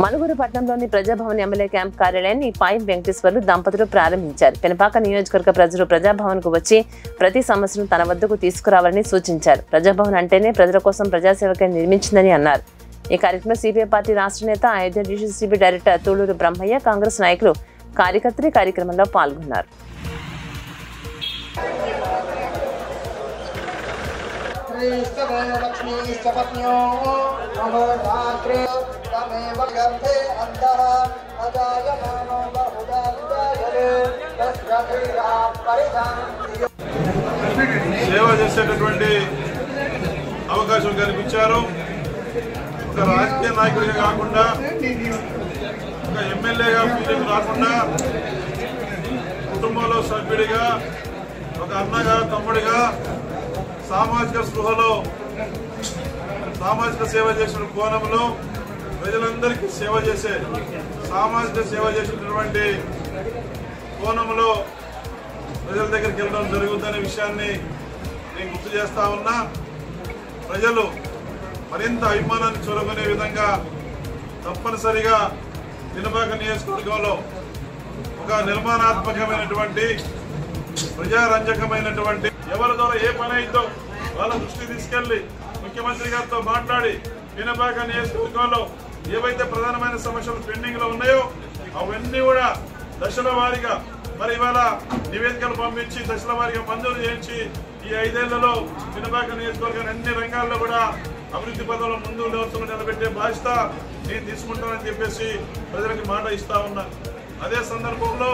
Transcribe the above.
మనుగురు పట్టణంలోని Praja Bhavan MLA camp కార్యాలయాన్ని పాయం వెంకటేశ్వర్లు దంపతులు ప్రారంభించారు. పెనపాక నియోజకవర్గ ప్రజలు ప్రజాభవన్ కు వచ్చి ప్రతి సమస్యను తన వద్దకు తీసుకురావాలని సూచించారు. ప్రజాభవన్ అంటేనే ప్రజల కోసం ప్రజాసేవకై నిర్మించిందని అన్నారు. ఈ కార్యక్రమంలో సిపిఐ పార్టీ రాష్ట్ర నేత అయోధ్య డిసిసిబి డైరెక్టర్ తూళూరు బ్రహ్మయ్య, కాంగ్రెస్ నాయకులు, కార్యకర్తలు కార్యక్రమంలో పాల్గొన్నారు. సేవ చేసేటటువంటి అవకాశం కల్పించారు. ఒక రాజకీయ నాయకుడిగా కాకుండా, ఒక ఎమ్మెల్యేగా ఫీలింగ్ రాకుండా, కుటుంబంలో సభ్యుడిగా, ఒక అన్నగా, తమ్ముడిగా, సామాజిక స్పృహలో సామాజిక సేవ చేసిన కోణంలో ప్రజలందరికీ సేవ చేసే సామాజిక సేవ చేసినటువంటి కోణంలో ప్రజల దగ్గరికి వెళ్ళడం జరుగుతుందనే విషయాన్ని నేను గుర్తు చేస్తా ఉన్నా. ప్రజలు మరింత అభిమానాన్ని చూరగొనే విధంగా తప్పనిసరిగా పెనపాక నియోజకవర్గంలో ఒక నిర్మాణాత్మకమైనటువంటి ప్రజారంజకమైనటువంటి ఎవరి ద్వారా ఏ పని అయిందో వాళ్ళ దృష్టి తీసుకెళ్లి ముఖ్యమంత్రి గారితో మాట్లాడి పెనపాక నియోజకవర్గంలో ఏవైతే ప్రధానమైన సమస్యలు పెండింగ్ లో ఉన్నాయో అవన్నీ కూడా దశల వారీగా మరి ఇవాళ నివేదికలు పంపించి దశల వారీగా మంజూరు చేయించి ఈ 5 ఏళ్లలో పెనపాక నియోజకవర్గాన్ని అన్ని రంగాల్లో కూడా అభివృద్ధి పదంలో ముందు వరుసలో నిలబెట్టే బాధ్యత నేను తీసుకుంటానని చెప్పేసి ప్రజలకు మాట ఇస్తా ఉన్నా. అదే సందర్భంలో